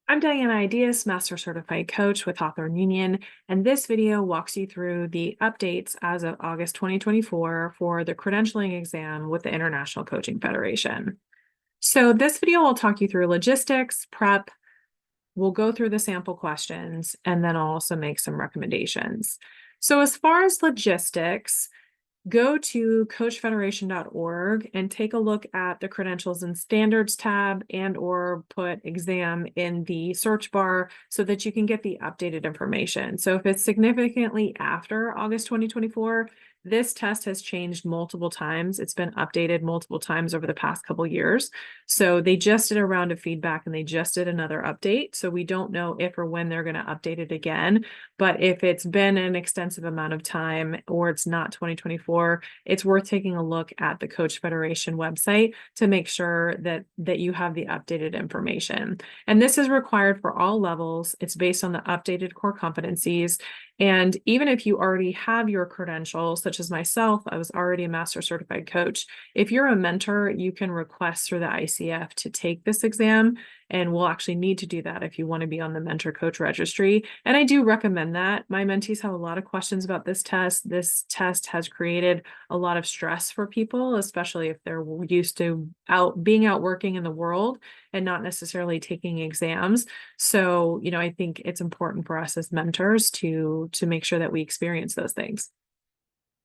I'm Diana Ideas, Master Certified Coach with Hawthorne Union, and this video walks you through the updates as of August 2024 for the credentialing exam with the International Coaching Federation. So this video will talk you through logistics, prep, we'll go through the sample questions, and then I'll also make some recommendations. So as far as logistics, go to coachfederation.org and take a look at the credentials and standards tab and/or put exam in the search bar so that you can get the updated information. So if it's significantly after August 2024, this test has changed multiple times. It's been updated multiple times over the past couple years. So they just did a round of feedback and they just did another update. So we don't know if or when they're going to update it again. But if it's been an extensive amount of time or it's not 2024, it's worth taking a look at the Coach Federation website to make sure that you have the updated information. And this is required for all levels. It's based on the updated core competencies. And even if you already have your credentials, such as myself, I was already a master certified coach. If you're a mentor, you can request through the ICF to take this exam. And we'll actually need to do that if you want to be on the mentor coach registry. And I do recommend that. My mentees have a lot of questions about this test. This test has created a lot of stress for people, especially if they're used to being out working in the world and not necessarily taking exams. So, I think it's important for us as mentors to make sure that we experience those things.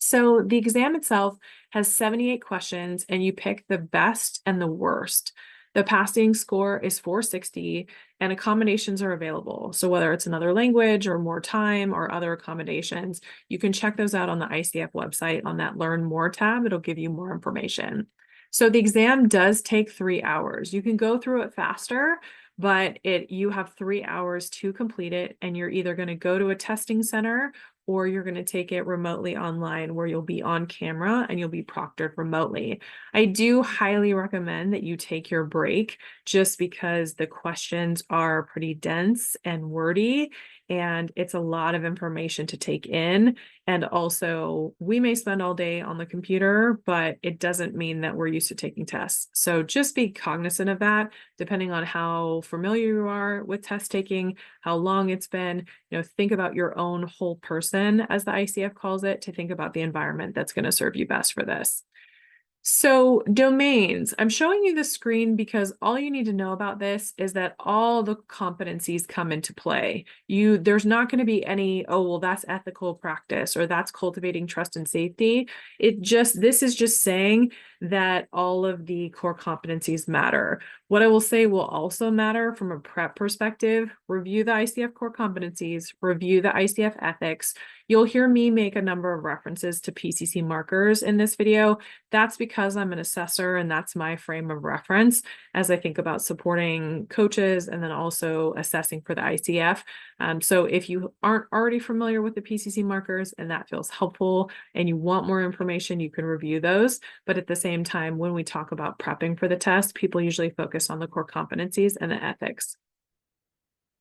So the exam itself has 78 questions and you pick the best and the worst. The passing score is 460 and accommodations are available. So whether it's another language or more time or other accommodations, you can check those out on the ICF website on that Learn More tab. It'll give you more information. So the exam does take 3 hours. You can go through it faster, but you have 3 hours to complete it, and you're either going to go to a testing center or you're going to take it remotely online where you'll be on camera and you'll be proctored remotely. I do highly recommend that you take your break just because the questions are pretty dense and wordy and it's a lot of information to take in. And also, we may spend all day on the computer, but it doesn't mean that we're used to taking tests. So just be cognizant of that, depending on how familiar you are with test taking, how long it's been. Think about your own whole person, as the ICF calls it, to think about the environment that's going to serve you best for this. So domains, I'm showing you the screen because all you need to know about this is that all the competencies come into play. There's not going to be any, oh, well, that's ethical practice or that's cultivating trust and safety. This is just saying that all of the core competencies matter. What I will say will also matter from a prep perspective: review the ICF core competencies, review the ICF ethics. You'll hear me make a number of references to PCC markers in this video. That's because I'm an assessor and that's my frame of reference as I think about supporting coaches and then also assessing for the ICF. So if you aren't already familiar with the PCC markers and that feels helpful and you want more information, you can review those. But at the same time, when we talk about prepping for the test, people usually focus on the core competencies and the ethics.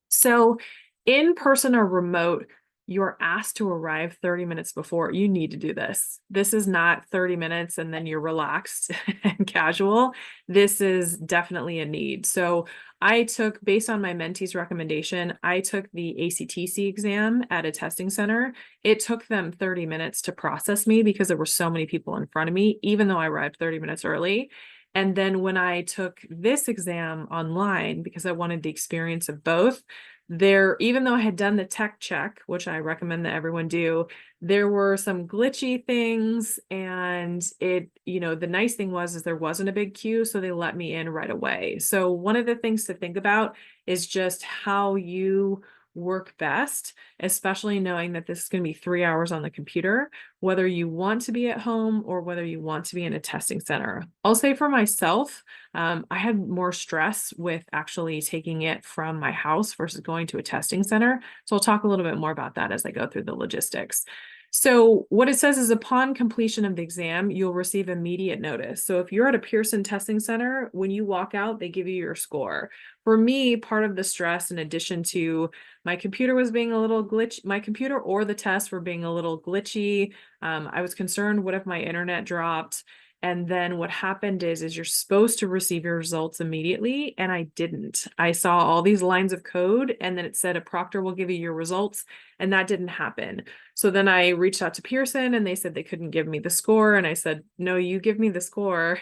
So in person or remote, you're asked to arrive 30 minutes before. You need to do this. This is not 30 minutes and then you're relaxed and casual. This is definitely a need. So based on my mentee's recommendation, I took the ACTC exam at a testing center. It took them 30 minutes to process me because there were so many people in front of me, even though I arrived 30 minutes early. And then when I took this exam online, because I wanted the experience of both, even though I had done the tech check, which I recommend that everyone do, there were some glitchy things. And the nice thing is there wasn't a big queue, so they let me in right away. So one of the things to think about is just how you work best, especially knowing that this is going to be 3 hours on the computer, whether you want to be at home or whether you want to be in a testing center. I'll say for myself, I had more stress with actually taking it from my house versus going to a testing center. So I'll talk a little bit more about that as I go through the logistics. So what it says is upon completion of the exam, you'll receive immediate notice. So if you're at a Pearson testing center, when you walk out, they give you your score. For me, part of the stress, in addition to my computer was being a little glitchy, my computer or the tests were being a little glitchy. I was concerned, what if my internet dropped? And then what happened is you're supposed to receive your results immediately, and I didn't. I saw all these lines of code, and then it said a proctor will give you your results, and that didn't happen. So then I reached out to Pearson, and they said they couldn't give me the score, and I said, no, you give me the score.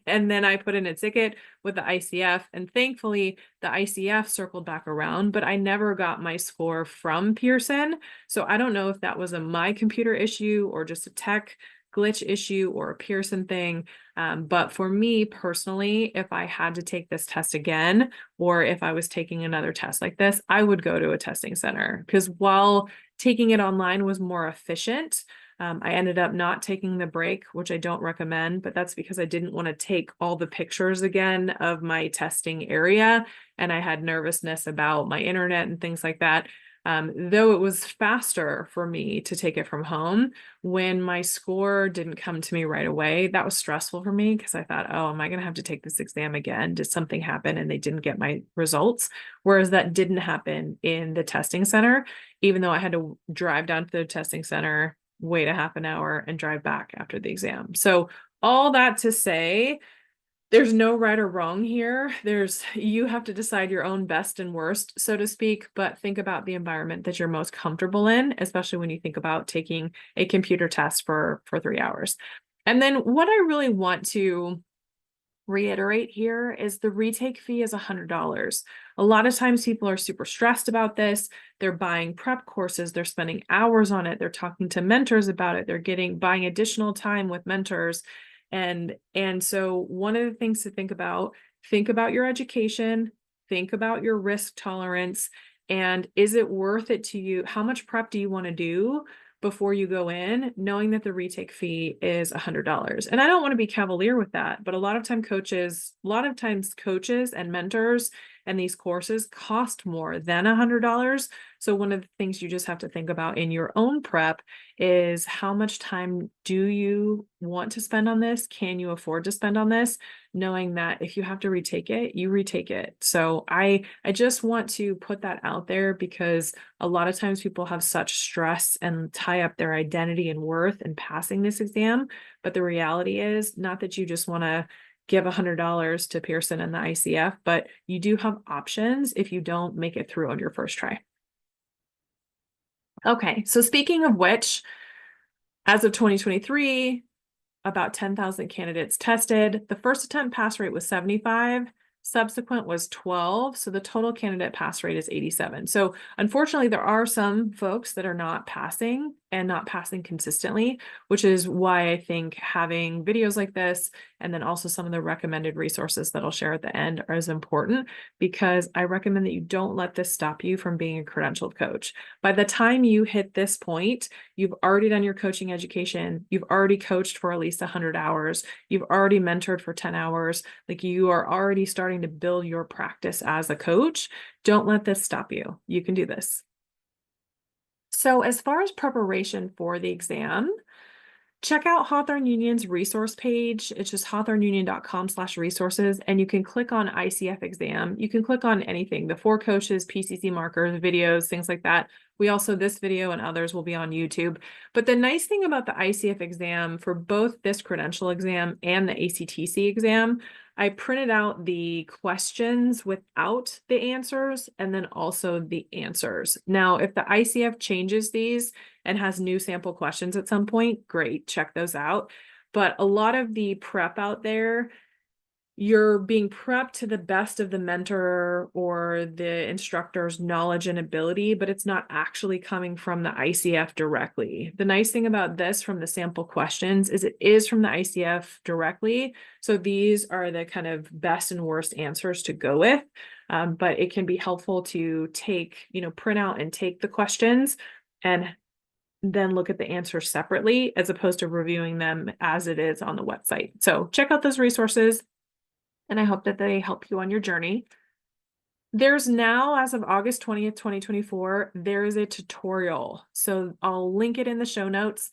And then I put in a ticket with the ICF, and thankfully the ICF circled back around, but I never got my score from Pearson. So I don't know if that was a my computer issue or just a tech glitch issue or a Pearson thing. But for me personally, if I had to take this test again, or if I was taking another test like this, I would go to a testing center, because while taking it online was more efficient, I ended up not taking the break, which I don't recommend, but that's because I didn't want to take all the pictures again of my testing area. And I had nervousness about my internet and things like that. Though it was faster for me to take it from home, when my score didn't come to me right away, that was stressful for me, because I thought, oh, am I going to have to take this exam again? Did something happen and they didn't get my results? Whereas that didn't happen in the testing center, even though I had to drive down to the testing center, wait a half an hour, and drive back after the exam. So all that to say, there's no right or wrong here. You have to decide your own best and worst, so to speak, but think about the environment that you're most comfortable in, especially when you think about taking a computer test for 3 hours. And then what I really want to reiterate here is the retake fee is $100. A lot of times people are super stressed about this. They're buying prep courses, they're spending hours on it, they're talking to mentors about it, they're buying additional time with mentors. And so one of the things to think about your education, think about your risk tolerance, and is it worth it to you? How much prep do you want to do before you go in, knowing that the retake fee is $100? And I don't want to be cavalier with that, but a lot of times coaches and mentors and these courses cost more than $100. So one of the things you just have to think about in your own prep is, how much time do you want to spend on this? Can you afford to spend on this? Knowing that if you have to retake it, you retake it. So I just want to put that out there, because a lot of times people have such stress and tie up their identity and worth in passing this exam. But the reality is not that you just want to give $100 to Pearson and the ICF, but you do have options if you don't make it through on your first try. Okay, so speaking of which, as of 2023, about 10,000 candidates tested. The first attempt pass rate was 75. Subsequent was 12. So the total candidate pass rate is 87. So unfortunately, there are some folks that are not passing, and not passing consistently, which is why I think having videos like this, and then also some of the recommended resources that I'll share at the end, are as important, because I recommend that you don't let this stop you from being a credentialed coach. By the time you hit this point, you've already done your coaching education, you've already coached for at least 100 hours, you've already mentored for 10 hours, like you are already starting to build your practice as a coach. Don't let this stop you. You can do this. So as far as preparation for the exam, check out Hawthorne Union's resource page. It's just hawthorneunion.com/resources, and you can click on ICF exam. You can click on anything, the 4 coaches, PCC markers, videos, things like that. This video and others will be on YouTube. But the nice thing about the ICF exam, for both this credential exam and the ACTC exam, I printed out the questions without the answers, and then also the answers. Now, if the ICF changes these and has new sample questions at some point, great, check those out. But a lot of the prep out there, you're being prepped to the best of the mentor or the instructor's knowledge and ability, but it's not actually coming from the ICF directly. The nice thing about this from the sample questions is it is from the ICF directly. So these are the kind of best and worst answers to go with. But it can be helpful to print out and take the questions and then look at the answers separately, as opposed to reviewing them as it is on the website. So check out those resources, and I hope that they help you on your journey. There's now, as of August 20th, 2024, there is a tutorial. So I'll link it in the show notes.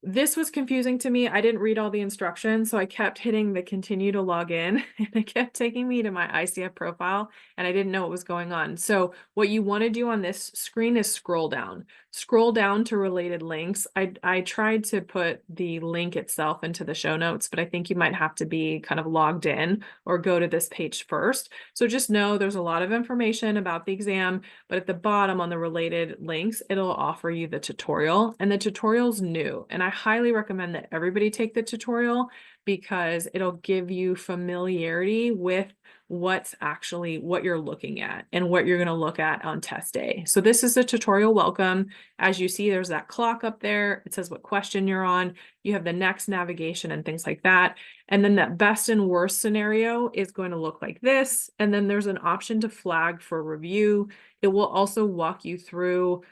This was confusing to me. I didn't read all the instructions, so I kept hitting the continue to log in, and it kept taking me to my ICF profile, and I didn't know what was going on. So what you want to do on this screen is scroll down. Scroll down to related links. I tried to put the link itself into the show notes, but I think you might have to be kind of logged in or go to this page first. So just know there's a lot of information about the exam, but at the bottom on the related links, it'll offer you the tutorial, and the tutorial's new. And I highly recommend that everybody take the tutorial because it'll give you familiarity with what you're looking at and what you're going to look at on test day. So this is a tutorial welcome. As you see, there's that clock up there. It says what question you're on. You have the next navigation and things like that. And then that best and worst scenario is going to look like this. And then there's an option to flag for review. It will also walk you through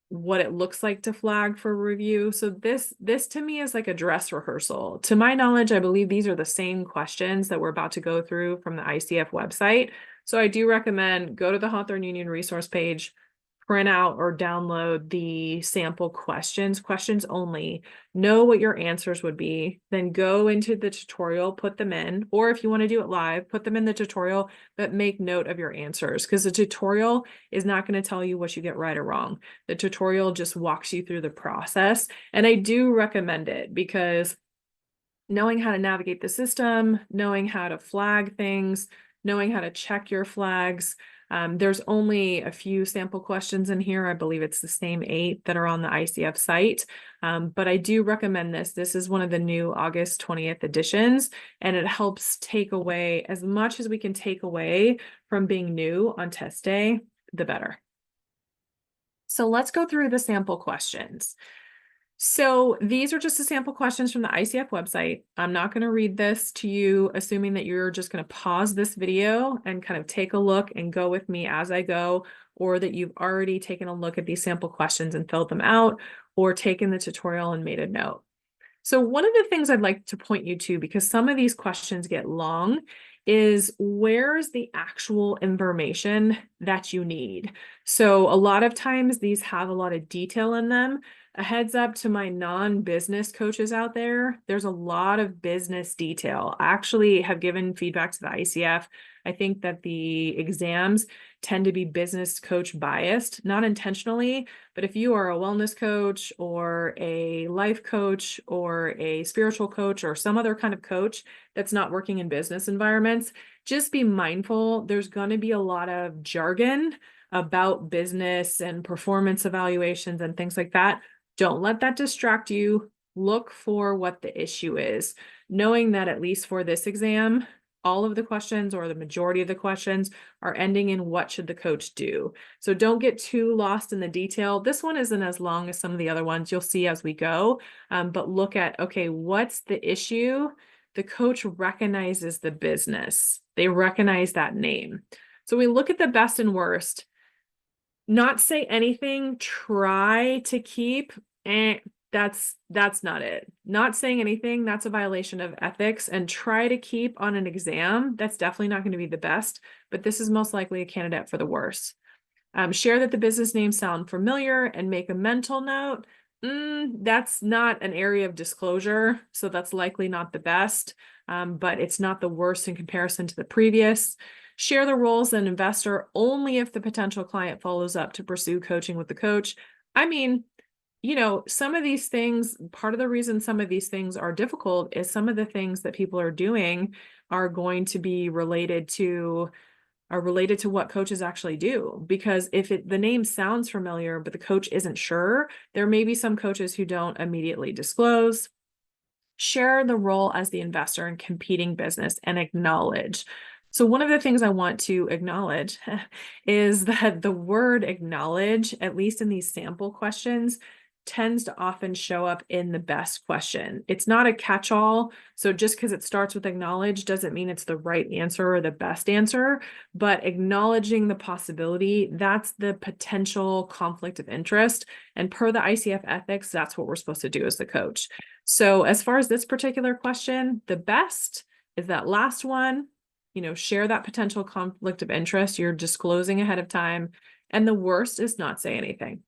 what it looks like to flag for review. So this to me is like a dress rehearsal. To my knowledge, I believe these are the same questions that we're about to go through from the ICF website. So I do recommend go to the Hawthorne Union resource page, print out or download the sample questions only, know what your answers would be, then go into the tutorial, put them in, or if you want to do it live, put them in the tutorial, but make note of your answers because the tutorial is not going to tell you what you get right or wrong. The tutorial just walks you through the process. And I do recommend it because knowing how to navigate the system, knowing how to flag things, knowing how to check your flags. There's only a few sample questions in here. I believe it's the same 8 that are on the ICF site. But I do recommend this. This is one of the new August 20th editions, and it helps take away as much as we can take away from being new on test day, the better. So let's go through the sample questions. So these are just the sample questions from the ICF website. I'm not going to read this to you, assuming that you're just going to pause this video and kind of take a look and go with me as I go, or that you've already taken a look at these sample questions and filled them out, or taken the tutorial and made a note. So one of the things I'd like to point you to, because some of these questions get long, is where's the actual information that you need? So a lot of times these have a lot of detail in them. A heads up to my non-business coaches out there, there's a lot of business detail. I actually have given feedback to the ICF. I think that the exams tend to be business coach biased, not intentionally, but if you are a wellness coach or a life coach or a spiritual coach or some other kind of coach that's not working in business environments, just be mindful. There's going to be a lot of jargon about business and performance evaluations and things like that. Don't let that distract you. Look for what the issue is, knowing that at least for this exam, all of the questions or the majority of the questions are ending in what should the coach do. So don't get too lost in the detail. This one isn't as long as some of the other ones you'll see as we go, but look at, okay, what's the issue? The coach recognizes the business. They recognize that name. So we look at the best and worst. Not say anything, try to keep, that's not it. Not saying anything, that's a violation of ethics, and try to keep on an exam, that's definitely not going to be the best, but this is most likely a candidate for the worst. Share that the business names sound familiar and make a mental note. That's not an area of disclosure, so that's likely not the best, but it's not the worst in comparison to the previous. Share the role as an investor only if the potential client follows up to pursue coaching with the coach. I mean, some of these things, part of the reason some of these things are difficult is some of the things that people are doing are going to be related to what coaches actually do. Because if the name sounds familiar, but the coach isn't sure, there may be some coaches who don't immediately disclose. Share the role as the investor in competing business and acknowledge. So one of the things I want to acknowledge is that the word acknowledge, at least in these sample questions, tends to often show up in the best question. It's not a catch-all. So just because it starts with acknowledge doesn't mean it's the right answer or the best answer, but acknowledging the possibility, that's the potential conflict of interest. And per the ICF ethics, that's what we're supposed to do as the coach. So as far as this particular question, the best is that last one. Share that potential conflict of interest. You're disclosing ahead of time. And the worst is not say anything.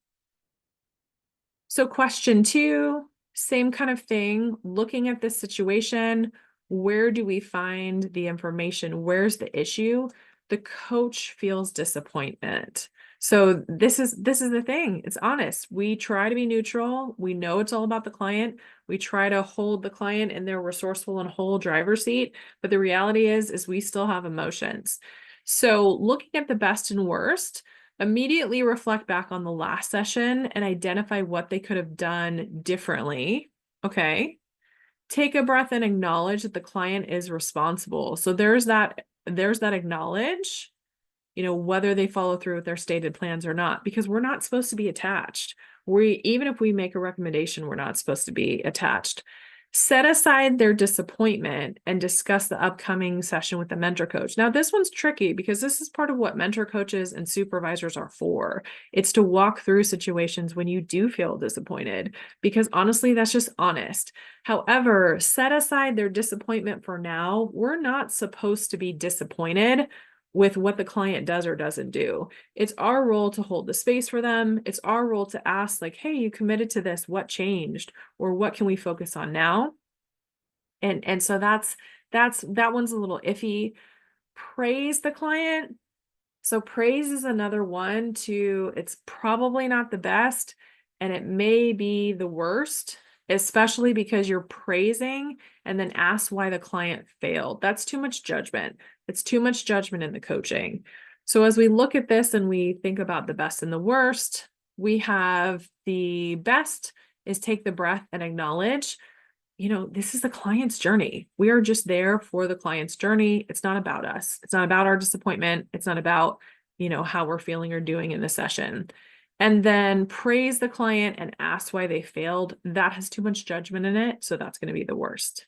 So question 2, same kind of thing, looking at this situation, where do we find the information? Where's the issue? The coach feels disappointment. So this is the thing. It's honest. We try to be neutral. We know it's all about the client. We try to hold the client in their resourceful and whole driver's seat, but the reality is we still have emotions. So looking at the best and worst, immediately reflect back on the last session and identify what they could have done differently. Okay. Take a breath and acknowledge that the client is responsible. So there's that acknowledge, whether they follow through with their stated plans or not, because we're not supposed to be attached. Even if we make a recommendation, we're not supposed to be attached. Set aside their disappointment and discuss the upcoming session with the mentor coach. Now, this one's tricky because this is part of what mentor coaches and supervisors are for. It's to walk through situations when you do feel disappointed, because honestly, that's just honest. However, set aside their disappointment for now. We're not supposed to be disappointed with what the client does or doesn't do. It's our role to hold the space for them. It's our role to ask, like, hey, you committed to this, what changed? Or what can we focus on now? And so that one's a little iffy. Praise the client. So praise is another one to, it's probably not the best and it may be the worst, especially because you're praising and then ask why the client failed. That's too much judgment. It's too much judgment in the coaching. So as we look at this and we think about the best and the worst, we have the best is take the breath and acknowledge, this is the client's journey. We are just there for the client's journey. It's not about us. It's not about our disappointment. It's not about, how we're feeling or doing in the session. And then praise the client and ask why they failed. That has too much judgment in it. So that's going to be the worst.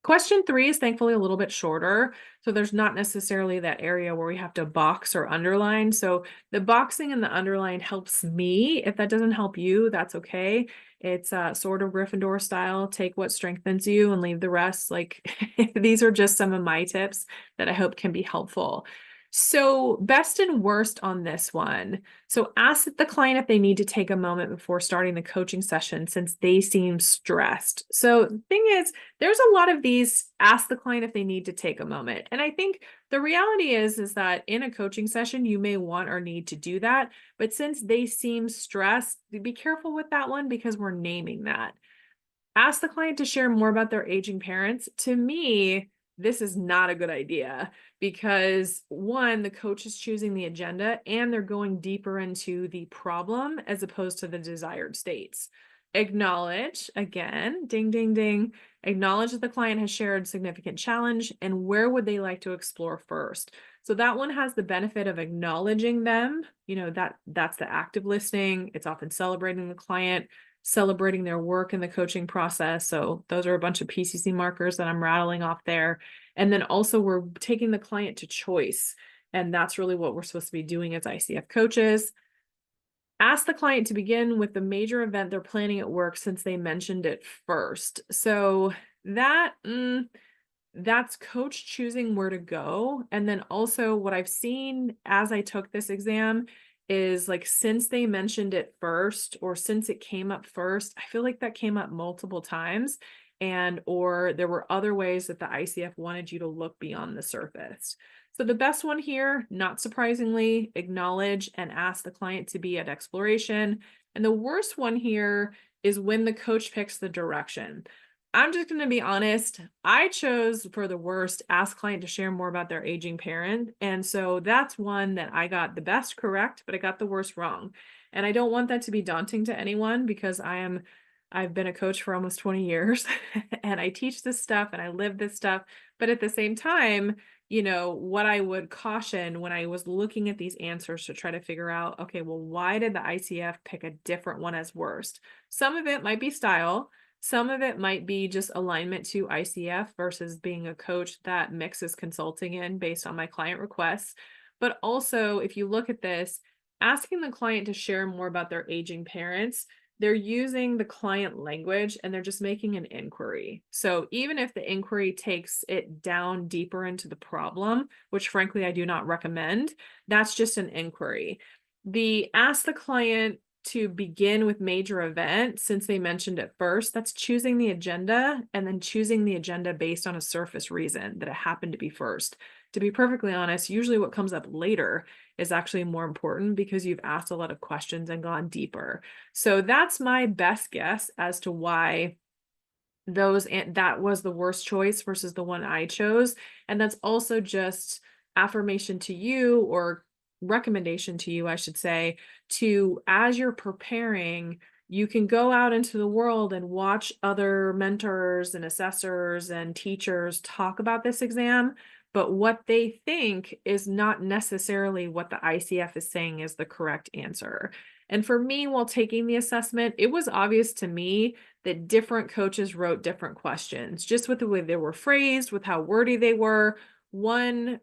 Question 3 is thankfully a little bit shorter. So there's not necessarily that area where we have to box or underline. So the boxing and the underline helps me. If that doesn't help you, that's okay. It's sort of Gryffindor style. Take what strengthens you and leave the rest. Like these are just some of my tips that I hope can be helpful. So best and worst on this one. So ask the client if they need to take a moment before starting the coaching session since they seem stressed. So the thing is, there's a lot of these ask the client if they need to take a moment. And I think the reality is that in a coaching session, you may want or need to do that. But since they seem stressed, be careful with that one because we're naming that. Ask the client to share more about their aging parents. To me, this is not a good idea because one, the coach is choosing the agenda and they're going deeper into the problem as opposed to the desired states. Acknowledge, again, ding, ding, ding, acknowledge that the client has shared significant challenge and where would they like to explore first. So that one has the benefit of acknowledging them, that's the active listening. It's often celebrating the client, celebrating their work in the coaching process. So those are a bunch of PCC markers that I'm rattling off there. And then also we're taking the client to choice. And that's really what we're supposed to be doing as ICF coaches. Ask the client to begin with the major event they're planning at work since they mentioned it first. So that's coach choosing where to go. And then also what I've seen as I took this exam is like, since they mentioned it first, or since it came up first, I feel like that came up multiple times or there were other ways that the ICF wanted you to look beyond the surface. So the best one here, not surprisingly, acknowledge and ask the client to be at exploration. And the worst one here is when the coach picks the direction. I'm just going to be honest. I chose for the worst, ask client to share more about their aging parent. And so that's one that I got the best correct, but I got the worst wrong. And I don't want that to be daunting to anyone because I've been a coach for almost 20 years and I teach this stuff and I live this stuff. But at the same time, what I would caution when I was looking at these answers to try to figure out, okay, well, why did the ICF pick a different one as worst? Some of it might be style. Some of it might be just alignment to ICF versus being a coach that mixes consulting in based on my client requests. But also, if you look at this, asking the client to share more about their aging parents, they're using the client language and they're just making an inquiry. So even if the inquiry takes it down deeper into the problem, which frankly, I do not recommend, that's just an inquiry. The ask the client to begin with major event, since they mentioned it first, that's choosing the agenda and then choosing the agenda based on a surface reason that it happened to be first. to be perfectly honest, usually what comes up later is actually more important because you've asked a lot of questions and gone deeper. So that's my best guess as to why that was the worst choice versus the one I chose. And that's also just affirmation to you, or recommendation to you, I should say, to, as you're preparing, you can go out into the world and watch other mentors and assessors and teachers talk about this exam, but what they think is not necessarily what the ICF is saying is the correct answer. And for me, while taking the assessment, it was obvious to me that different coaches wrote different questions, just with the way they were phrased, with how wordy they were. One,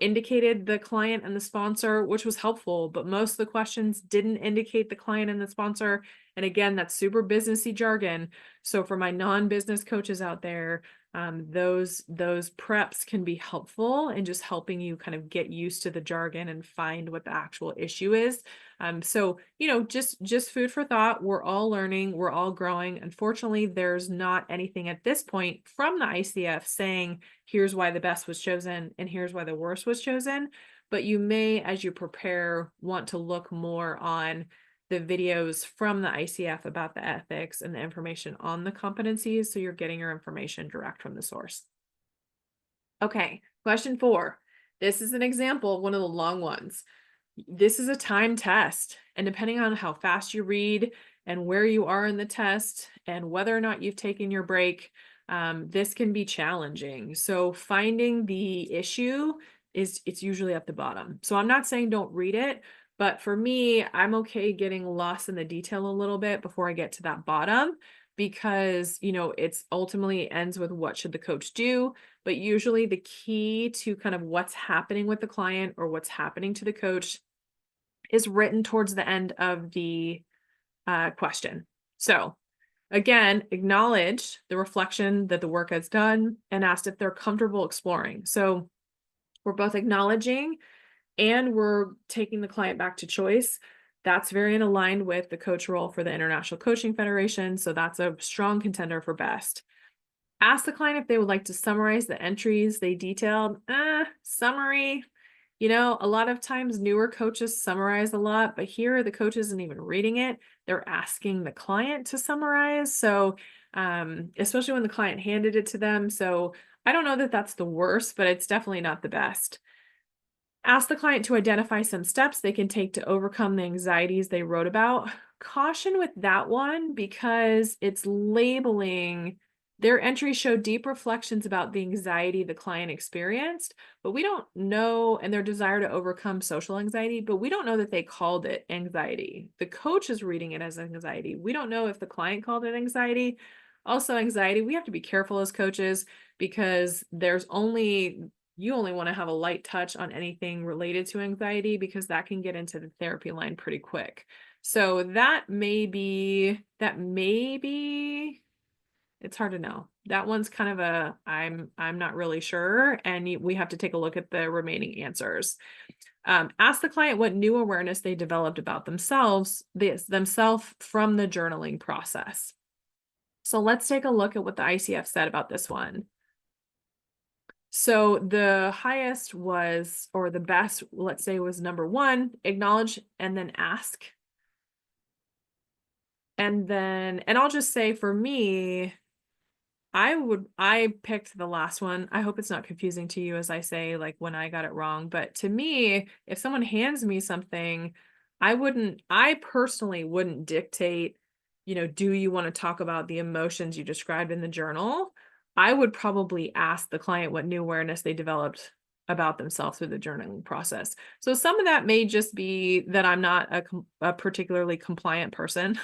indicated the client and the sponsor, which was helpful, but most of the questions didn't indicate the client and the sponsor. And again, that's super businessy jargon. So for my non-business coaches out there, those preps can be helpful in just helping you kind of get used to the jargon and find what the actual issue is. So, just food for thought. We're all learning, we're all growing. Unfortunately, there's not anything at this point from the ICF saying, here's why the best was chosen and here's why the worst was chosen. But you may, as you prepare, want to look more on the videos from the ICF about the ethics and the information on the competencies, so you're getting your information direct from the source. Okay, question 4. This is an example of one of the long ones. This is a time test, and depending on how fast you read and where you are in the test and whether or not you've taken your break, this can be challenging. So finding the issue it's usually at the bottom. So I'm not saying don't read it, but for me, I'm okay getting lost in the detail a little bit before I get to that bottom, because, it's ultimately ends with what should the coach do. But usually the key to kind of what's happening with the client or what's happening to the coach is written towards the end of the question. So again, acknowledge the reflection that the work has done and asked if they're comfortable exploring. So we're both acknowledging and we're taking the client back to choice. That's very aligned with the coach role for the International Coaching Federation. So that's a strong contender for best. Ask the client if they would like to summarize the entries they detailed. Summary. A lot of times newer coaches summarize a lot, but here the coach isn't even reading it. They're asking the client to summarize. So, especially when the client handed it to them. So I don't know that that's the worst, but it's definitely not the best. Ask the client to identify some steps they can take to overcome the anxieties they wrote about. Caution with that one because it's labeling. Their entries show deep reflections about the anxiety the client experienced, but we don't know, and their desire to overcome social anxiety, but we don't know that they called it anxiety. The coach is reading it as anxiety. We don't know if the client called it anxiety. Also, anxiety, we have to be careful as coaches because you only want to have a light touch on anything related to anxiety because that can get into the therapy line pretty quick. So that may be, it's hard to know. That one's kind of I'm not really sure. And we have to take a look at the remaining answers. Ask the client what new awareness they developed about themselves from the journaling process. So let's take a look at what the ICF said about this one. So the highest was, or the best, let's say, was number 1, acknowledge and then ask. And I'll just say for me, I picked the last one. I hope it's not confusing to you as I say, like when I got it wrong, but to me, if someone hands me something, I personally wouldn't dictate, do you want to talk about the emotions you described in the journal? I would probably ask the client what new awareness they developed about themselves through the journaling process. So some of that may just be that I'm not a particularly compliant person.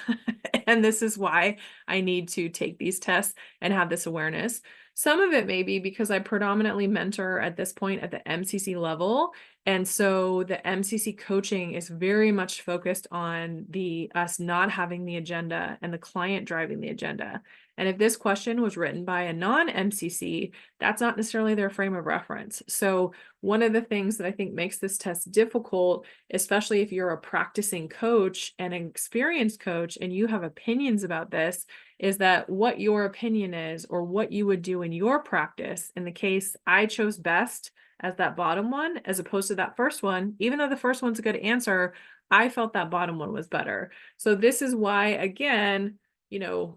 And this is why I need to take these tests and have this awareness. Some of it may be because I predominantly mentor at this point at the MCC level. And so the MCC coaching is very much focused on us not having the agenda and the client driving the agenda. And if this question was written by a non-MCC, that's not necessarily their frame of reference. So one of the things that I think makes this test difficult, especially if you're a practicing coach and an experienced coach and you have opinions about this, is that what your opinion is or what you would do in your practice. In the case I chose best as that bottom one, as opposed to that first one, even though the first one's a good answer, I felt that bottom one was better. So this is why, again,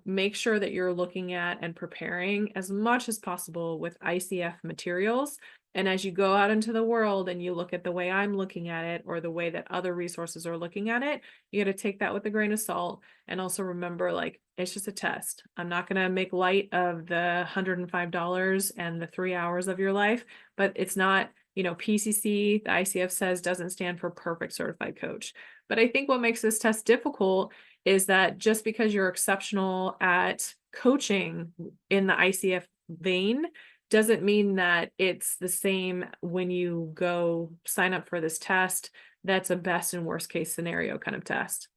make sure that you're looking at and preparing as much as possible with ICF materials. And as you go out into the world and you look at the way I'm looking at it or the way that other resources are looking at it, you got to take that with a grain of salt. And also remember, like, it's just a test. I'm not going to make light of the $105 and the 3 hours of your life, but it's not, PCC, the ICF says, doesn't stand for perfect certified coach. But I think what makes this test difficult is that just because you're exceptional at coaching in the ICF vein doesn't mean that it's the same when you go sign up for this test. That's a best and worst case scenario kind of test.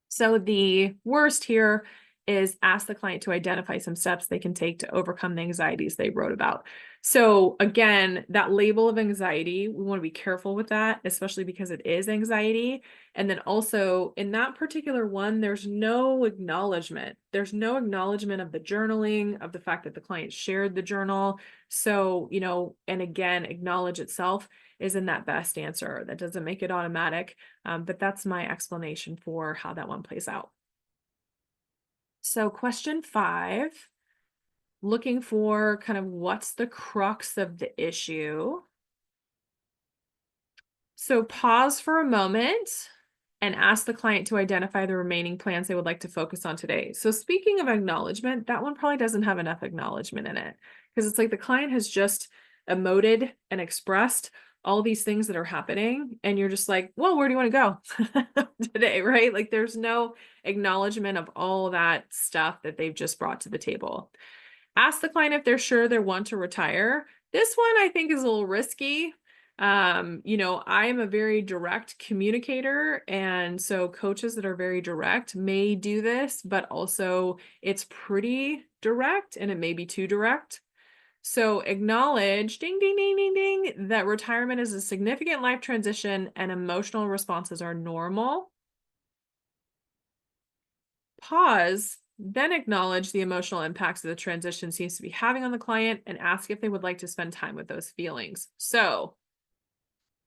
So the worst here is ask the client to identify some steps they can take to overcome the anxieties they wrote about. So again, that label of anxiety, we want to be careful with that, especially because it is anxiety. And then also in that particular one, there's no acknowledgement. There's no acknowledgement of the journaling, of the fact that the client shared the journal. So, and again, acknowledge itself is in that best answer. That doesn't make it automatic, but that's my explanation for how that one plays out. So question 5, looking for kind of what's the crux of the issue. So pause for a moment and ask the client to identify the remaining plans they would like to focus on today. So speaking of acknowledgement, that one probably doesn't have enough acknowledgement in it because it's like the client has just emoted and expressed all these things that are happening. And you're just like, well, where do you want to go today? Right? Like there's no acknowledgement of all that stuff that they've just brought to the table. Ask the client if they're sure they want to retire. This one I think is a little risky. I am a very direct communicator, and so coaches that are very direct may do this, but also it's pretty direct and it may be too direct. So acknowledge, ding, ding, ding, ding, ding, that retirement is a significant life transition and emotional responses are normal. Pause, then acknowledge the emotional impacts that the transition seems to be having on the client and ask if they would like to spend time with those feelings. So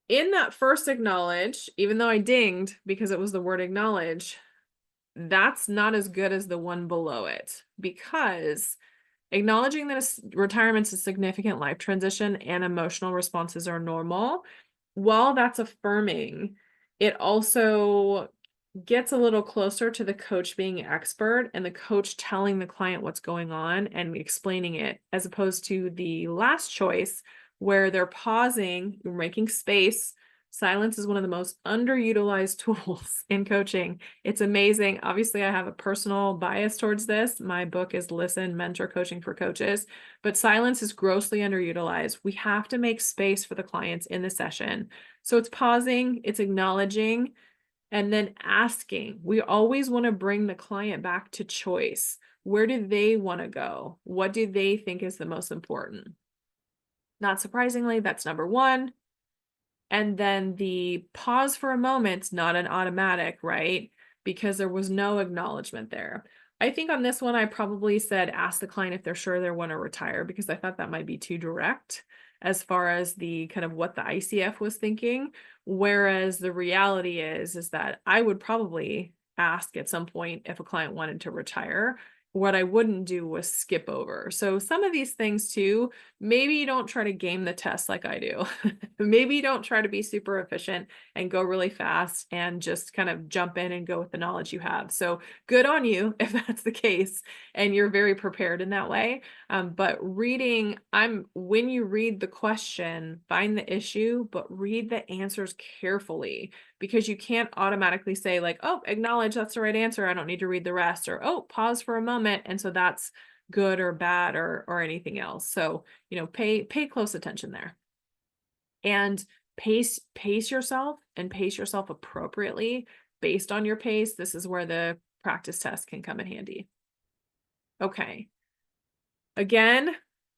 in that first acknowledge, even though I dinged because it was the word acknowledge, that's not as good as the one below it, because acknowledging that retirement's a significant life transition and emotional responses are normal, while that's affirming, it also gets a little closer to the coach being expert and the coach telling the client what's going on and explaining it, as opposed to the last choice where they're pausing, you're making space. Silence is one of the most underutilized tools in coaching. It's amazing. Obviously, I have a personal bias towards this. My book is Listen, Mentor Coaching for Coaches, but silence is grossly underutilized. We have to make space for the clients in the session. So it's pausing, it's acknowledging, and then asking. We always want to bring the client back to choice. Where do they want to go? What do they think is the most important? Not surprisingly, that's number 1. And then the pause for a moment's not an automatic, right? Because there was no acknowledgement there. I think on this one, I probably said, ask the client if they're sure they want to retire, because I thought that might be too direct as far as the kind of what the ICF was thinking. Whereas the reality is that I would probably ask at some point if a client wanted to retire. What I wouldn't do was skip over. So some of these things too, maybe you don't try to game the test like I do. Maybe you don't try to be super efficient and go really fast and just kind of jump in and go with the knowledge you have. So good on you if that's the case and you're very prepared in that way. But when you read the question, find the issue, but read the answers carefully, because you can't automatically say like, oh, acknowledge that's the right answer, I don't need to read the rest, or oh, pause for a moment, and so that's good or bad or anything else. So, pay close attention there. And pace yourself and pace yourself appropriately based on your pace. This is where the practice test can come in handy. Okay. Again,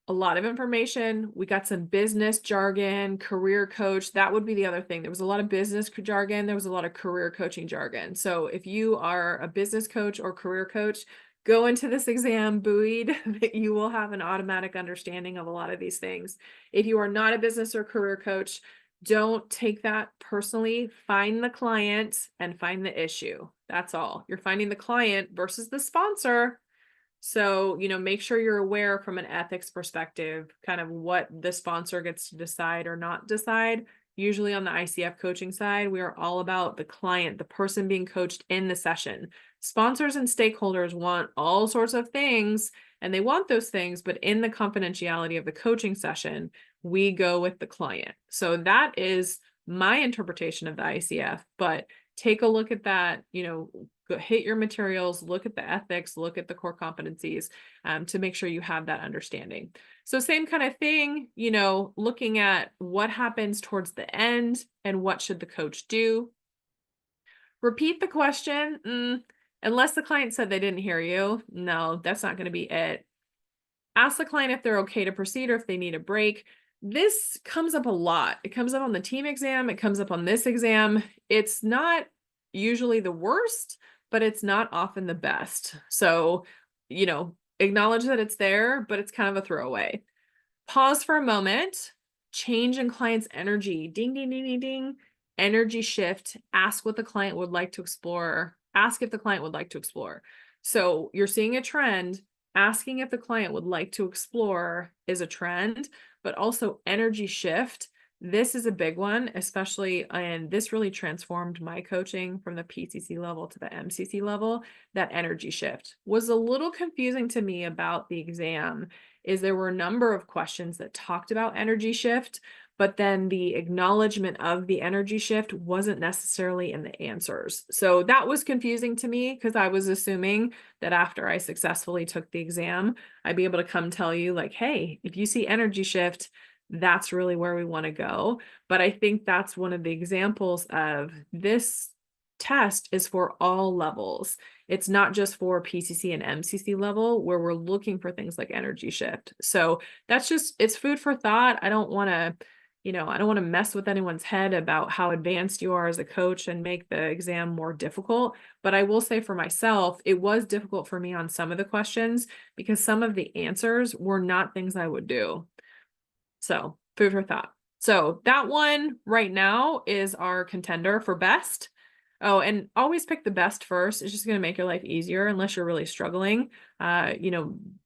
a lot of information. We got some business jargon, career coach. That would be the other thing. There was a lot of business jargon. There was a lot of career coaching jargon. So if you are a business coach or career coach, go into this exam buoyed that you will have an automatic understanding of a lot of these things. If you are not a business or career coach, don't take that personally. Find the client and find the issue. That's all. You're finding the client versus the sponsor. So, make sure you're aware from an ethics perspective, kind of what the sponsor gets to decide or not decide. Usually on the ICF coaching side, we are all about the client, the person being coached in the session. Sponsors and stakeholders want all sorts of things, and they want those things, but in the confidentiality of the coaching session, we go with the client. So that is my interpretation of the ICF, but take a look at that, hit your materials, look at the ethics, look at the core competencies to make sure you have that understanding. So same kind of thing, looking at what happens towards the end and what should the coach do. Repeat the question. Unless the client said they didn't hear you, no, that's not going to be it. Ask the client if they're okay to proceed or if they need a break. This comes up a lot. It comes up on the team exam. It comes up on this exam. It's not usually the worst, but it's not often the best. So, acknowledge that it's there, but it's kind of a throwaway. Pause for a moment, change in client's energy. Ding, ding, ding, ding, ding. Energy shift. Ask what the client would like to explore. Ask if the client would like to explore. So you're seeing a trend. Asking if the client would like to explore is a trend, but also energy shift. This is a big one, especially, and this really transformed my coaching from the PCC level to the MCC level. That energy shift was a little confusing to me about the exam. Is there were a number of questions that talked about energy shift, but then the acknowledgement of the energy shift wasn't necessarily in the answers. So that was confusing to me because I was assuming that after I successfully took the exam, I'd be able to come tell you like, hey, if you see energy shift, that's really where we want to go. But I think that's one of the examples of this test is for all levels. It's not just for PCC and MCC level where we're looking for things like energy shift. So that's just, it's food for thought. I don't want to mess with anyone's head about how advanced you are as a coach and make the exam more difficult. But I will say for myself, it was difficult for me on some of the questions because some of the answers were not things I would do. So food for thought. So that one right now is our contender for best. Oh, and always pick the best first. It's just going to make your life easier unless you're really struggling.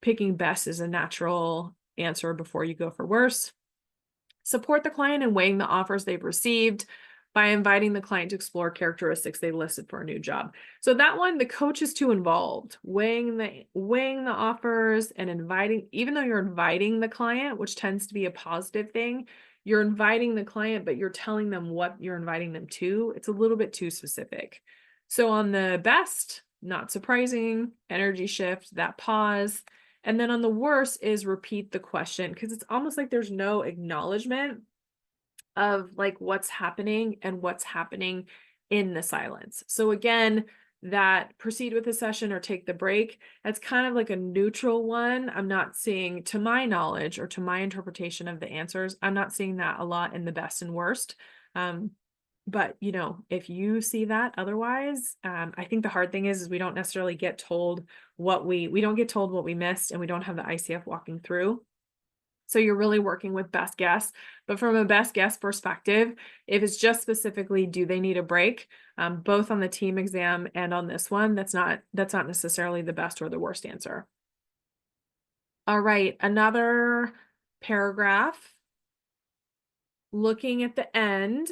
Picking best is a natural answer before you go for worse. Support the client in weighing the offers they've received by inviting the client to explore characteristics they listed for a new job. So that one, the coach is too involved, weighing the offers and inviting, even though you're inviting the client, which tends to be a positive thing, you're inviting the client, but you're telling them what you're inviting them to. It's a little bit too specific. So on the best, not surprising, energy shift, that pause. And then on the worst is repeat the question because it's almost like there's no acknowledgement of like what's happening and what's happening in the silence. So again, that proceed with the session or take the break, that's kind of like a neutral one. I'm not seeing, to my knowledge or to my interpretation of the answers, I'm not seeing that a lot in the best and worst. But if you see that otherwise, I think the hard thing is we don't necessarily get told we don't get told what we missed, and we don't have the ICF walking through. So you're really working with best guess. But from a best guess perspective, if it's just specifically, do they need a break? Both on the team exam and on this one, that's not necessarily the best or the worst answer. All right, another paragraph. Looking at the end.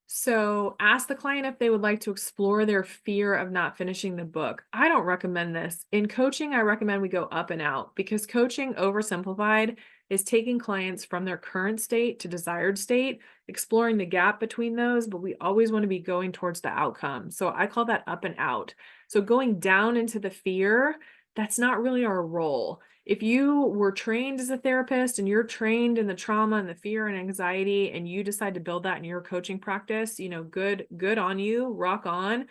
So ask the client if they would like to explore their fear of not finishing the book. I don't recommend this. In coaching, I recommend we go up and out because coaching oversimplified is taking clients from their current state to desired state, exploring the gap between those, but we always want to be going towards the outcome. So I call that up and out. So going down into the fear, that's not really our role. if you were trained as a therapist and you're trained in the trauma and the fear and anxiety, and you decide to build that in your coaching practice, good on you, rock on.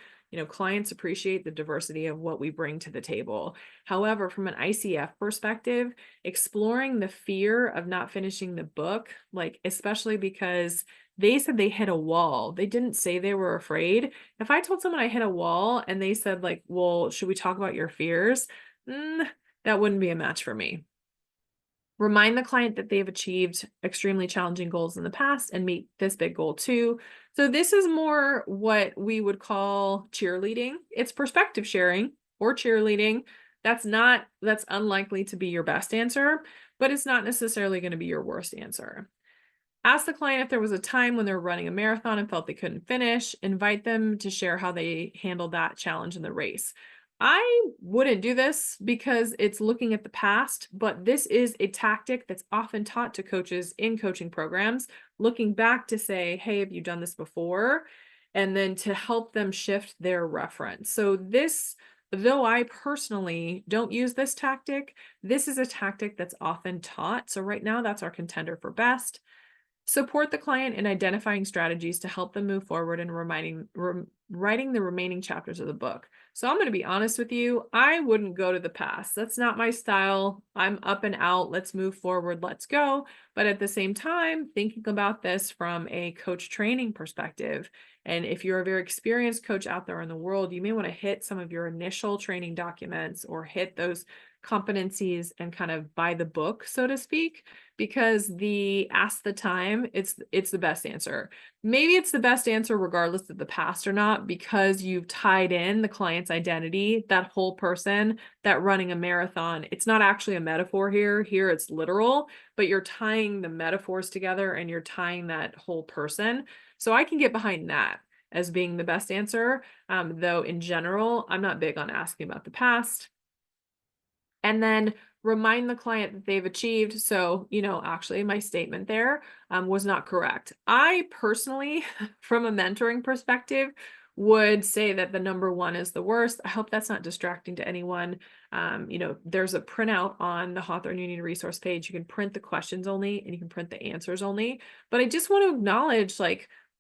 Clients appreciate the diversity of what we bring to the table. However, from an ICF perspective, exploring the fear of not finishing the book, like especially because they said they hit a wall. They didn't say they were afraid. If I told someone I hit a wall and they said like, well, should we talk about your fears? That wouldn't be a match for me. Remind the client that they've achieved extremely challenging goals in the past and meet this big goal too. So this is more what we would call cheerleading. It's perspective sharing or cheerleading. That's unlikely to be your best answer, but it's not necessarily going to be your worst answer. Ask the client if there was a time when they were running a marathon and felt they couldn't finish. Invite them to share how they handled that challenge in the race. I wouldn't do this because it's looking at the past, but this is a tactic that's often taught to coaches in coaching programs, looking back to say, hey, have you done this before? And then to help them shift their reference. So though I personally don't use this tactic, this is a tactic that's often taught. So right now, that's our contender for best. Support the client in identifying strategies to help them move forward and writing the remaining chapters of the book. So I'm going to be honest with you. I wouldn't go to the past. That's not my style. I'm up and out. Let's move forward. Let's go. But at the same time, thinking about this from a coach training perspective. And if you're a very experienced coach out there in the world, you may want to hit some of your initial training documents or hit those competencies and kind of buy the book, so to speak, because ask the time, it's the best answer. Maybe it's the best answer regardless of the past or not, because you've tied in the client's identity, that whole person, that running a marathon. It's not actually a metaphor here. Here it's literal, but you're tying the metaphors together and you're tying that whole person. So I can get behind that as being the best answer. Though in general, I'm not big on asking about the past. And then remind the client that they've achieved. So, actually my statement there was not correct. I personally, from a mentoring perspective, would say that the number one is the worst. I hope that's not distracting to anyone. There's a printout on the Hawthorne Union resource page. You can print the questions only and you can print the answers only. But I just want to acknowledge,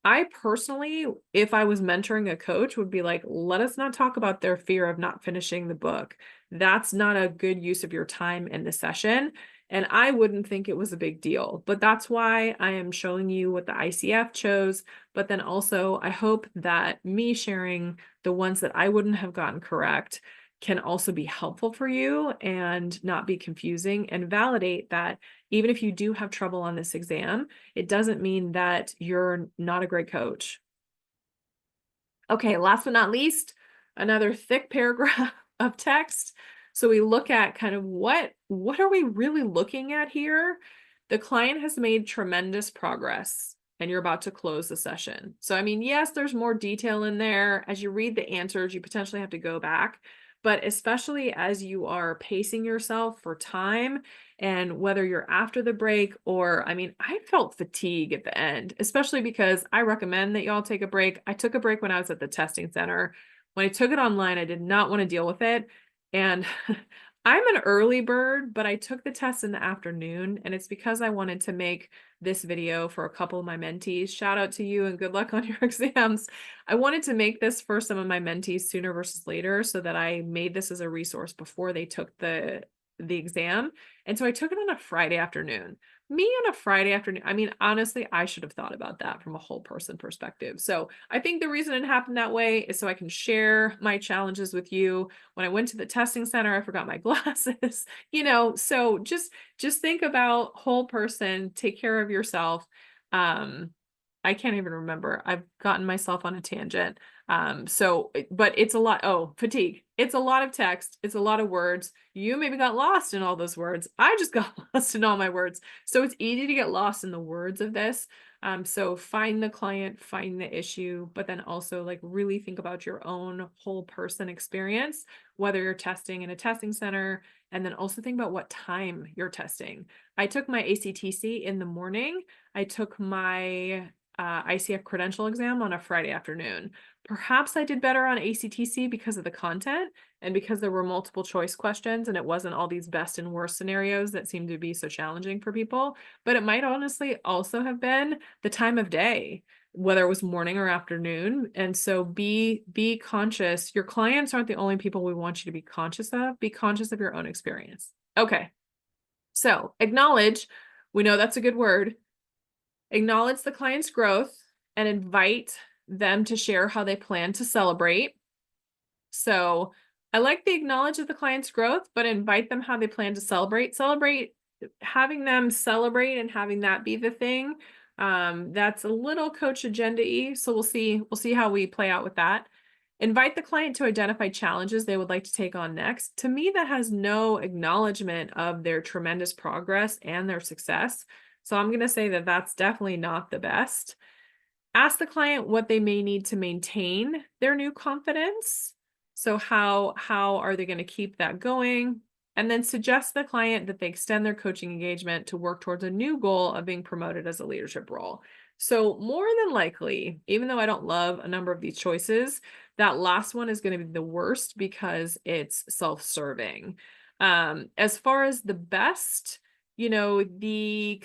I personally, if I was mentoring a coach, would be like, let us not talk about their fear of not finishing the book. That's not a good use of your time in the session. And I wouldn't think it was a big deal, but that's why I am showing you what the ICF chose. But then also, I hope that me sharing the ones that I wouldn't have gotten correct can also be helpful for you and not be confusing, and validate that even if you do have trouble on this exam, it doesn't mean that you're not a great coach. Okay, last but not least, another thick paragraph of text. So we look at kind of what are we really looking at here? The client has made tremendous progress and you're about to close the session. So, I mean, yes, there's more detail in there. As you read the answers, you potentially have to go back, but especially as you are pacing yourself for time, and whether you're after the break or, I mean, I felt fatigue at the end, especially because I recommend that y'all take a break. I took a break when I was at the testing center. When I took it online, I did not want to deal with it. And I'm an early bird, but I took the test in the afternoon, and it's because I wanted to make this video for a couple of my mentees. Shout out to you and good luck on your exams. I wanted to make this for some of my mentees sooner versus later, so that I made this as a resource before they took the exam. And so I took it on a Friday afternoon. Me on a Friday afternoon, I mean, honestly, I should have thought about that from a whole person perspective. So I think the reason it happened that way is so I can share my challenges with you. When I went to the testing center, I forgot my glasses, so just think about whole person, take care of yourself. I can't even remember. I've gotten myself on a tangent. But it's a lot. Oh, fatigue. It's a lot of text. It's a lot of words. You maybe got lost in all those words. I just got lost in all my words. So it's easy to get lost in the words of this. So find the client, find the issue, but then also really think about your own whole person experience, whether you're testing in a testing center, and then also think about what time you're testing. I took my ACTC in the morning. I took my ICF Credential Exam on a Friday afternoon. Perhaps I did better on ACTC because of the content and because there were multiple choice questions and it wasn't all these best and worst scenarios that seemed to be so challenging for people. But it might honestly also have been the time of day, whether it was morning or afternoon. And so be conscious. Your clients aren't the only people we want you to be conscious of. Be conscious of your own experience. Okay. So acknowledge, we know that's a good word. Acknowledge the client's growth and invite them to share how they plan to celebrate. So I like the acknowledge of the client's growth, but invite them how they plan to celebrate. Having them celebrate and having that be the thing. That's a little coach agenda-y. So we'll see how we play out with that. Invite the client to identify challenges they would like to take on next. To me, that has no acknowledgement of their tremendous progress and their success. So I'm going to say that that's definitely not the best. Ask the client what they may need to maintain their new confidence. So how are they going to keep that going? And then suggest to the client that they extend their coaching engagement to work towards a new goal of being promoted as a leadership role. So more than likely, even though I don't love a number of these choices, that last one is going to be the worst because it's self-serving. As far as the best, the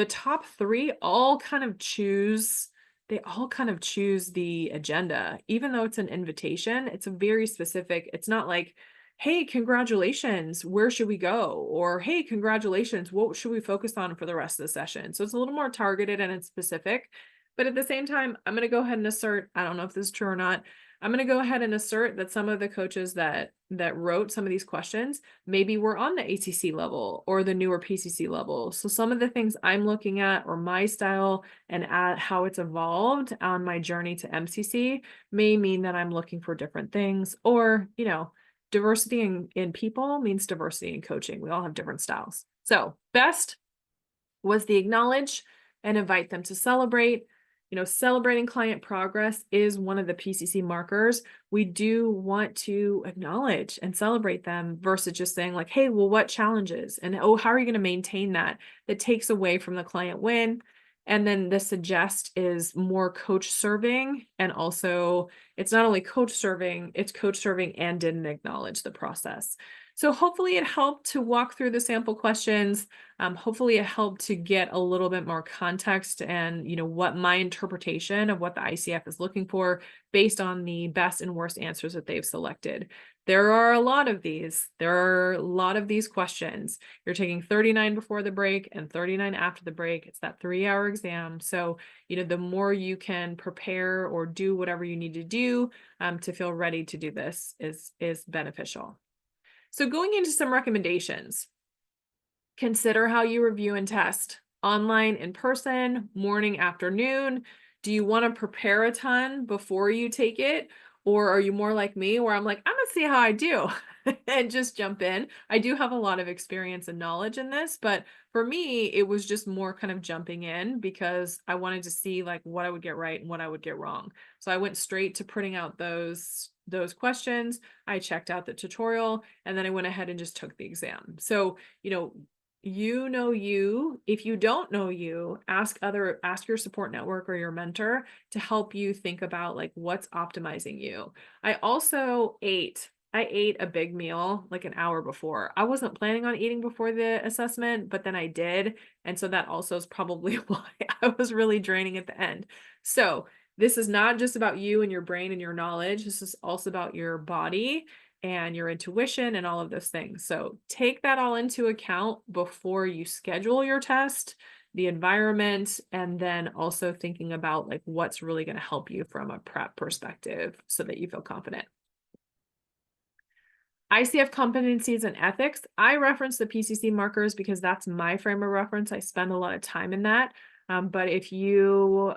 top three all kind of choose the agenda. Even though it's an invitation, it's a very specific, it's not like, hey, congratulations, where should we go? Or hey, congratulations, what should we focus on for the rest of the session? So it's a little more targeted and it's specific. But at the same time, I'm going to go ahead and assert, I don't know if this is true or not, I'm going to go ahead and assert that some of the coaches that wrote some of these questions maybe were on the ACC level or the newer PCC level. So some of the things I'm looking at or my style and at how it's evolved on my journey to MCC may mean that I'm looking for different things, or, diversity in people means diversity in coaching. We all have different styles. So best was the acknowledge and invite them to celebrate. Celebrating client progress is one of the PCC markers. We do want to acknowledge and celebrate them versus just saying like, hey, well, what challenges? And how are you going to maintain that? That takes away from the client win. And then the suggest is more coach serving. And also it's not only coach serving, it's coach serving and didn't acknowledge the process. So hopefully it helped to walk through the sample questions. Hopefully it helped to get a little bit more context and, what my interpretation of what the ICF is looking for based on the best and worst answers that they've selected. There are a lot of these. There are a lot of these questions. You're taking 39 before the break and 39 after the break. It's that 3-hour exam. So, the more you can prepare or do whatever you need to do to feel ready to do this is beneficial. So going into some recommendations, consider how you review and test. Online, in person, morning, afternoon. Do you want to prepare a ton before you take it? Or are you more like me where I'm like, I'm going to see how I do and just jump in? I do have a lot of experience and knowledge in this, but for me, it was just more kind of jumping in because I wanted to see like what I would get right and what I would get wrong. So I went straight to printing out those questions. I checked out the tutorial and then I went ahead and just took the exam. So, if you don't know you, ask your support network or your mentor to help you think about like what's optimizing you. I ate a big meal like an hour before. I wasn't planning on eating before the assessment, but then I did. And so that also is probably why I was really draining at the end. So this is not just about you and your brain and your knowledge. This is also about your body and your intuition and all of those things. So take that all into account before you schedule your test, the environment, and then also thinking about like what's really going to help you from a prep perspective so that you feel confident. ICF competencies and ethics. I reference the PCC markers because that's my frame of reference. I spend a lot of time in that. But if you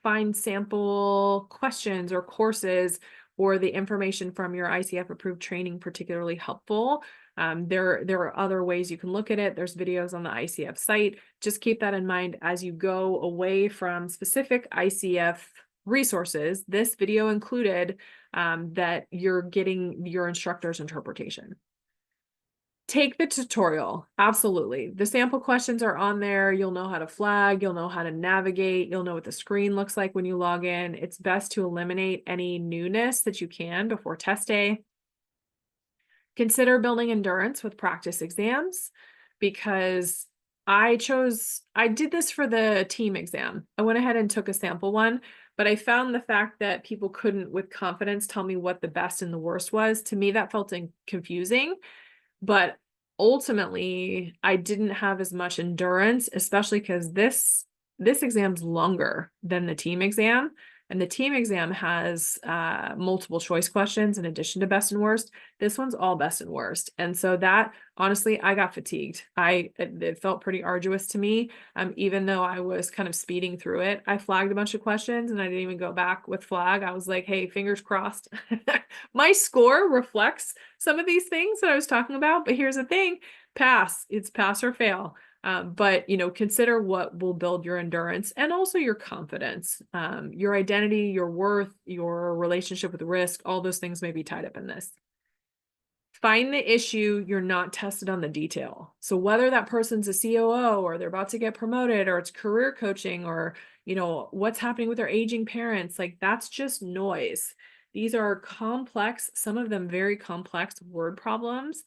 find sample questions or courses or the information from your ICF approved training particularly helpful, there are other ways you can look at it. There's videos on the ICF site. Just keep that in mind as you go away from specific ICF resources, this video included, that you're getting your instructor's interpretation. Take the tutorial. Absolutely. The sample questions are on there. You'll know how to flag, you'll know how to navigate, you'll know what the screen looks like when you log in. It's best to eliminate any newness that you can before test day. Consider building endurance with practice exams, because I did this for the team exam. I went ahead and took a sample one, but I found the fact that people couldn't with confidence tell me what the best and the worst was. To me, that felt confusing. But ultimately, I didn't have as much endurance, especially because this exam's longer than the team exam. And the team exam has multiple choice questions in addition to best and worst. This one's all best and worst. And so that, honestly, I got fatigued. It felt pretty arduous to me. Even though I was kind of speeding through it, I flagged a bunch of questions and I didn't even go back with flag. I was like, hey, fingers crossed. My score reflects some of these things that I was talking about, but here's the thing, pass, it's pass or fail. But consider what will build your endurance and also your confidence, your identity, your worth, your relationship with risk, all those things may be tied up in this. Find the issue, you're not tested on the detail. So whether that person's a COO or they're about to get promoted or it's career coaching or, what's happening with their aging parents, like that's just noise. These are complex, some of them very complex word problems.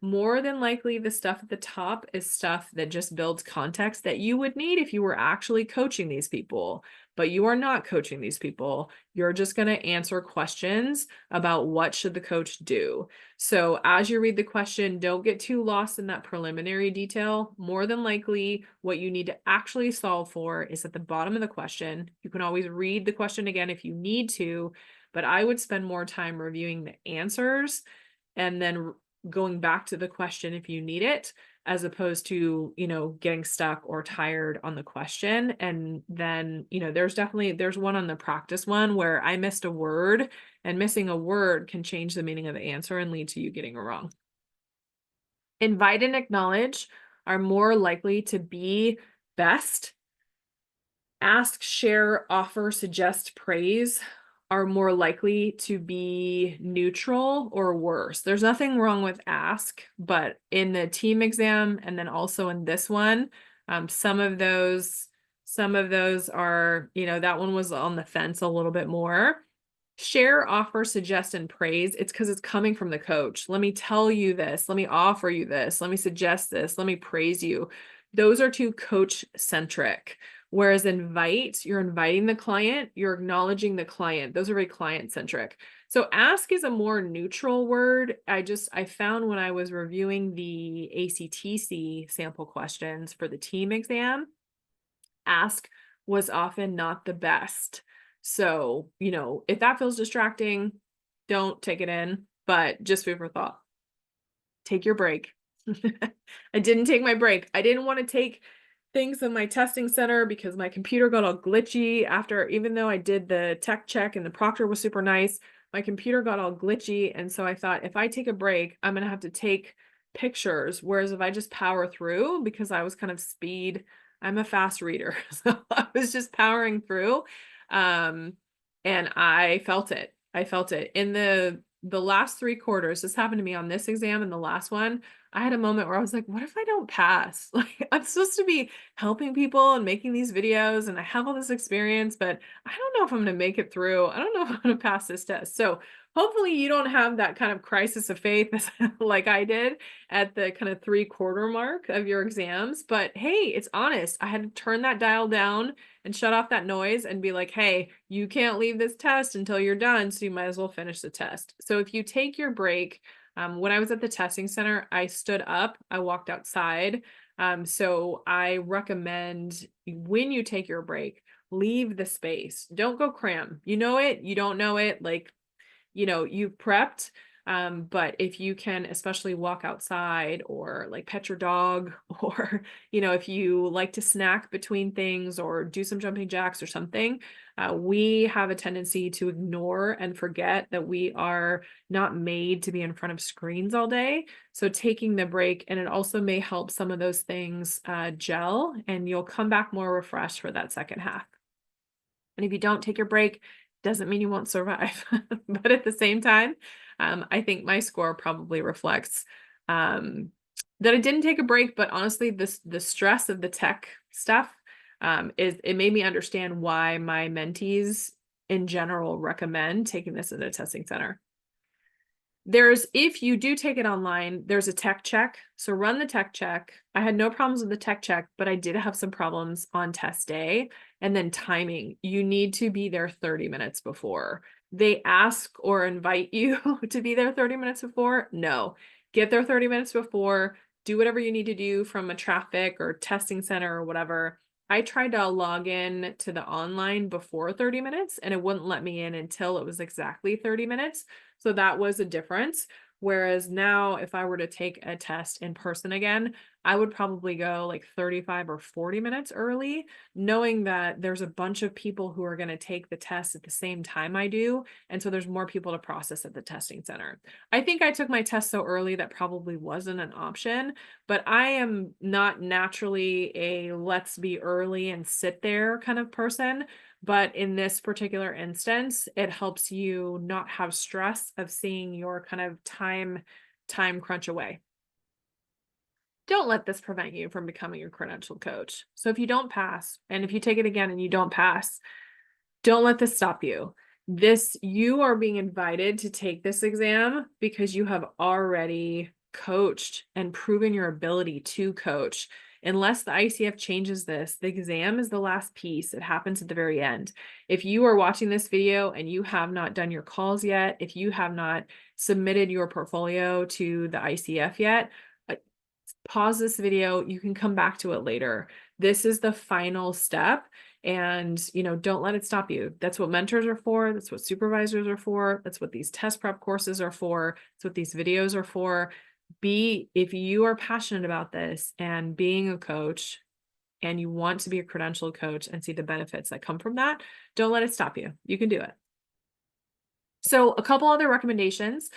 More than likely, the stuff at the top is stuff that just builds context that you would need if you were actually coaching these people, but you are not coaching these people. You're just going to answer questions about what should the coach do. So as you read the question, don't get too lost in that preliminary detail. More than likely, what you need to actually solve for is at the bottom of the question. You can always read the question again if you need to, but I would spend more time reviewing the answers and then going back to the question if you need it, as opposed to, getting stuck or tired on the question. And then, there's one on the practice one where I missed a word, and missing a word can change the meaning of the answer and lead to you getting it wrong. Invite and acknowledge are more likely to be best. Ask, share, offer, suggest, praise are more likely to be neutral or worse. There's nothing wrong with ask, but in the team exam and then also in this one, some of those are, that one was on the fence a little bit more. Share, offer, suggest, and praise. It's because it's coming from the coach. Let me tell you this. Let me offer you this. Let me suggest this. Let me praise you. Those are too coach centric. Whereas invite, you're inviting the client, you're acknowledging the client. Those are very client centric. So ask is a more neutral word. I found when I was reviewing the ACTC sample questions for the team exam, ask was often not the best. So, if that feels distracting, don't take it in, but just food for thought. Take your break. I didn't take my break. I didn't want to take things in my testing center because my computer got all glitchy after, even though I did the tech check and the proctor was super nice, my computer got all glitchy. And so I thought, if I take a break, I'm going to have to take pictures. Whereas if I just power through, because I was kind of I'm a fast reader. So I was just powering through. And I felt it. In the last 3 quarters. This happened to me on this exam and the last one. I had a moment where I was like, what if I don't pass? Like, I'm supposed to be helping people and making these videos and I have all this experience, but I don't know if I'm going to make it through. I don't know if I'm going to pass this test. So hopefully you don't have that kind of crisis of faith like I did at the kind of 3-quarter mark of your exams. But hey, it's honest. I had to turn that dial down and shut off that noise and be like, hey, you can't leave this test until you're done. So you might as well finish the test. So if you take your break, when I was at the testing center, I stood up, I walked outside. So I recommend when you take your break, leave the space. Don't go cram. You know it, you don't know it, like, you've prepped. But if you can, especially walk outside or like pet your dog, or, if you like to snack between things or do some jumping jacks or something, we have a tendency to ignore and forget that we are not made to be in front of screens all day. So taking the break, and it also may help some of those things gel, and you'll come back more refreshed for that second half. And if you don't take your break, doesn't mean you won't survive. But at the same time, I think my score probably reflects that I didn't take a break, but honestly, the stress of the tech stuff is it made me understand why my mentees in general recommend taking this at a testing center. If you do take it online, there's a tech check. So run the tech check. I had no problems with the tech check, but I did have some problems on test day. And then timing, you need to be there 30 minutes before. They ask or invite you to be there 30 minutes before. No, get there 30 minutes before, do whatever you need to do from a traffic or testing center or whatever. I tried to log in to the online before 30 minutes and it wouldn't let me in until it was exactly 30 minutes. So that was a difference. Whereas now, if I were to take a test in person again, I would probably go like 35 or 40 minutes early, knowing that there's a bunch of people who are going to take the test at the same time I do. And so there's more people to process at the testing center. I think I took my test so early that probably wasn't an option, but I am not naturally a let's be early and sit there kind of person. But in this particular instance, it helps you not have stress of seeing your kind of time crunch away. Don't let this prevent you from becoming a credentialed coach. So if you don't pass, and if you take it again and you don't pass, don't let this stop you. You are being invited to take this exam because you have already coached and proven your ability to coach. Unless the ICF changes this, the exam is the last piece. It happens at the very end. If you are watching this video and you have not done your calls yet, if you have not submitted your portfolio to the ICF yet, pause this video. You can come back to it later. This is the final step. And, don't let it stop you. That's what mentors are for. That's what supervisors are for. That's what these test prep courses are for. That's what these videos are for. If you are passionate about this and being a coach and you want to be a credentialed coach and see the benefits that come from that, don't let it stop you. You can do it. So a couple other recommendations.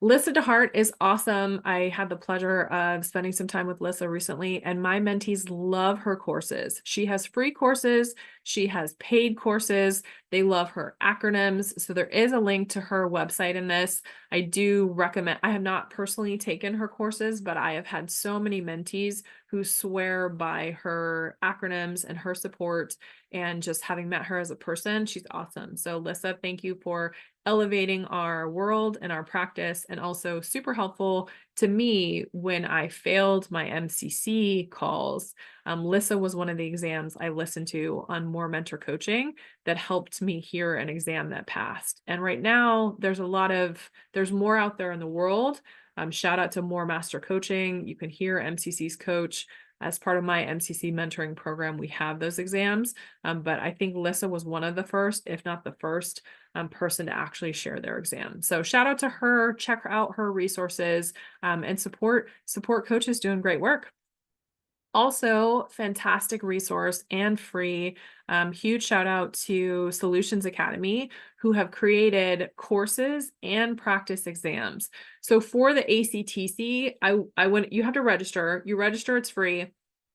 Lissa DeHart is awesome. I had the pleasure of spending some time with Lissa recently, and my mentees love her courses. She has free courses. She has paid courses. They love her acronyms. So there is a link to her website in this. I do recommend, I have not personally taken her courses, but I have had so many mentees who swear by her acronyms and her support, and just having met her as a person, she's awesome. So Lissa, thank you for elevating our world and our practice, and also super helpful to me when I failed my MCC calls. Lissa was one of the exams I listened to on More Mentor Coaching that helped me hear an exam that passed. And right now there's more out there in the world. Shout out to More Master Coaching. You can hear MCC's coach. As part of my MCC mentoring program, we have those exams. But I think Lissa was one of the first, if not the first, person to actually share their exam. So shout out to her, check out her resources, and support coaches doing great work. Also, fantastic resource and free. Huge shout out to Solutions Academy, who have created courses and practice exams. So for the ACTC, you have to register. You register, it's free.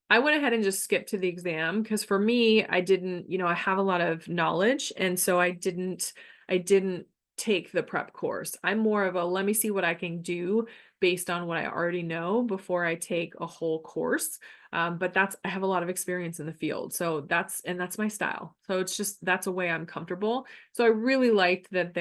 I went ahead and just skipped to the exam because for me, I didn't, I have a lot of knowledge. And so I didn't take the prep course. I'm more of a, let me see what I can do based on what I already know before I take a whole course. But I have a lot of experience in the field. So that's my style. So that's a way I'm comfortable. So I really liked that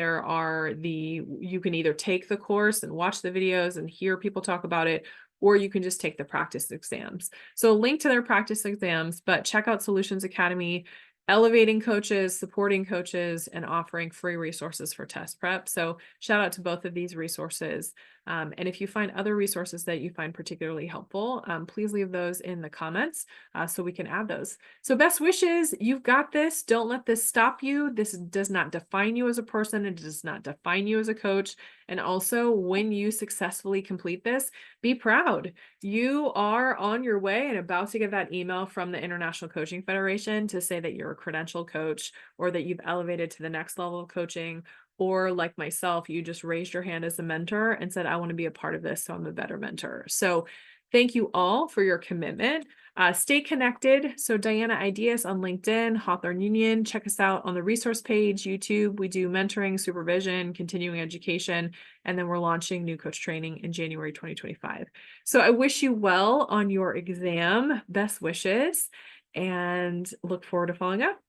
you can either take the course and watch the videos and hear people talk about it, or you can just take the practice exams. So link to their practice exams, but check out Solutions Academy, elevating coaches, supporting coaches, and offering free resources for test prep. So shout out to both of these resources. And if you find other resources that you find particularly helpful, please leave those in the comments so we can add those. So best wishes, you've got this. Don't let this stop you. This does not define you as a person. It does not define you as a coach. And also, when you successfully complete this, be proud. You are on your way and about to get that email from the International Coaching Federation to say that you're a credential coach, or that you've elevated to the next level of coaching, or like myself, you just raised your hand as a mentor and said, I want to be a part of this, so I'm a better mentor. So Thank you all for your commitment. Stay connected. So Diana Ideas on LinkedIn, Hawthorne Union. Check us out on the resource page, YouTube. We do mentoring, supervision, continuing education, and then we're launching new coach training in January 2025. So I wish you well on your exam. Best wishes, and look forward to following up.